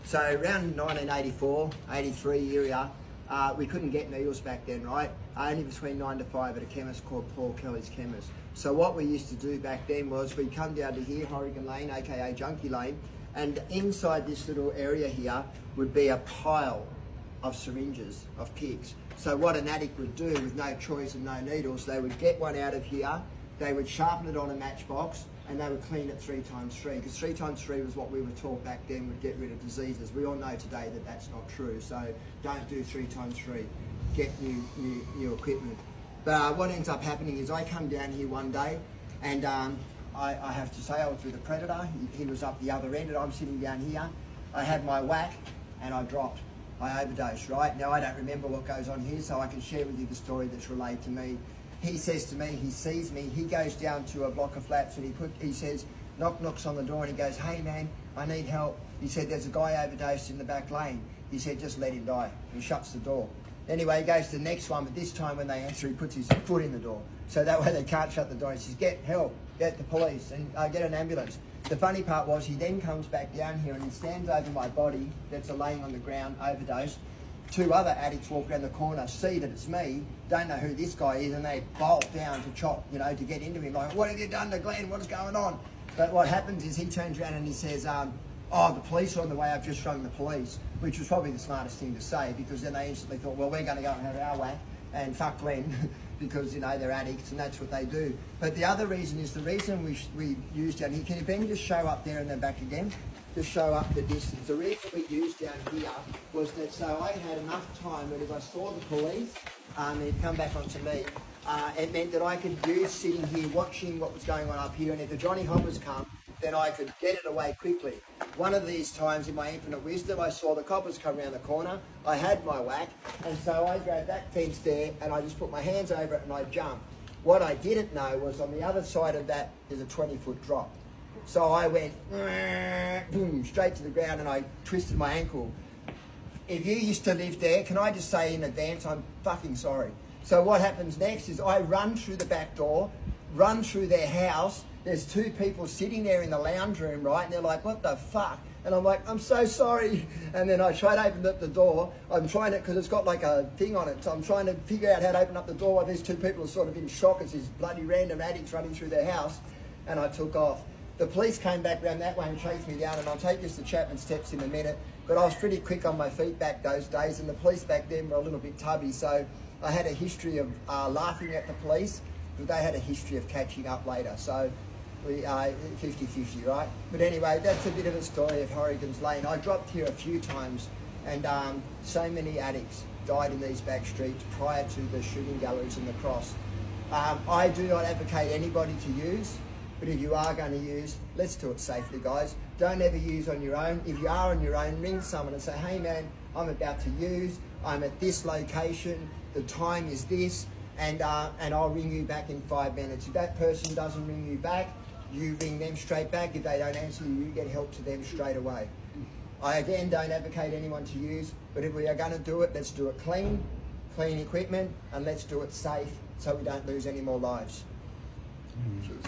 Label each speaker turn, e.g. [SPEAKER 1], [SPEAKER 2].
[SPEAKER 1] So around 1984, 83 area, we couldn't get needles back then, right? Only between 9 to 5 at a chemist called Paul Kelly's Chemist. So what we used to do back then was we'd come down to here, Horrigan Lane, aka Junkie Lane, and inside this little area here would be a pile of syringes, of picks. So what an addict would do with no choice and no needles, they would get one out of here, they would sharpen it on a matchbox, and they would clean it 3 times 3, because 3 times 3 was what we were taught back then would get rid of diseases. We all know today that that's not true, so don't do 3 times 3. Get new equipment. But what ends up happening is I come down here one day, and I have to say I was with a predator. He was up the other end, and I'm sitting down here. I had my whack, and I dropped. I overdosed, right? Now I don't remember what goes on here, so I can share with you the story that's relayed to me. He says to me, he sees me, he goes down to a block of flats, and he says, knocks on the door, and he goes, hey man, I need help. He said, there's a guy overdosed in the back lane. He said, just let him die. He shuts the door. Anyway, he goes to the next one, but this time when they answer, he puts his foot in the door. So that way they can't shut the door. He says, get help, get the police, and get an ambulance. The funny part was he then comes back down here and he stands over my body that's laying on the ground, overdosed. 2 other addicts walk around the corner, see that it's me, don't know who this guy is, and they bolt down to chop, to get into him. Like, what have you done to Glenn? What's going on? But what happens is he turns around and he says, oh, the police are on the way, I've just rung the police, which was probably the smartest thing to say, because then they instantly thought, well, we're going to go and have our whack and fuck Glenn, because, they're addicts and that's what they do. But the other reason is the reason we used down here, can you Ben just show up there and then back again? Just show up the distance. The reason we used down here was that so I had enough time that if I saw the police, they'd come back onto me. It meant that I could use sitting here watching what was going on up here, and if the Johnny Hoppers come, then I could get it away quickly. One of these times in my infinite wisdom, I saw the coppers come around the corner, I had my whack, and so I grabbed that fence there and I just put my hands over it and I jumped. What I didn't know was on the other side of that is a 20-foot drop. So I went, boom, straight to the ground, and I twisted my ankle. If you used to live there, can I just say in advance, I'm fucking sorry. So what happens next is I run through the back door, run through their house. There's 2 people sitting there in the lounge room, right? And they're like, what the fuck? And I'm like, I'm so sorry. And then I try to open up the door. I'm trying to, because it's got like a thing on it. So I'm trying to figure out how to open up the door while these 2 people are sort of in shock as these bloody random addicts running through their house. And I took off. The police came back round that way and chased me down, and I'll take this to Chapman Steps in a minute, but I was pretty quick on my feet back those days, and the police back then were a little bit tubby, so I had a history of laughing at the police, but they had a history of catching up later, so we 50-50, right? But anyway, that's a bit of a story of Horrigan's Lane. I dropped here a few times, and so many addicts died in these back streets prior to the shooting galleries and the cross. I do not advocate anybody to use, but if you are going to use, let's do it safely, guys. Don't ever use on your own. If you are on your own, ring someone and say, hey man, I'm about to use, I'm at this location, the time is this, and I'll ring you back in 5 minutes. If that person doesn't ring you back, you ring them straight back. If they don't answer you, you get help to them straight away. I again don't advocate anyone to use, but if we are going to do it, let's do it clean equipment, and let's do it safe so we don't lose any more lives. Cheers.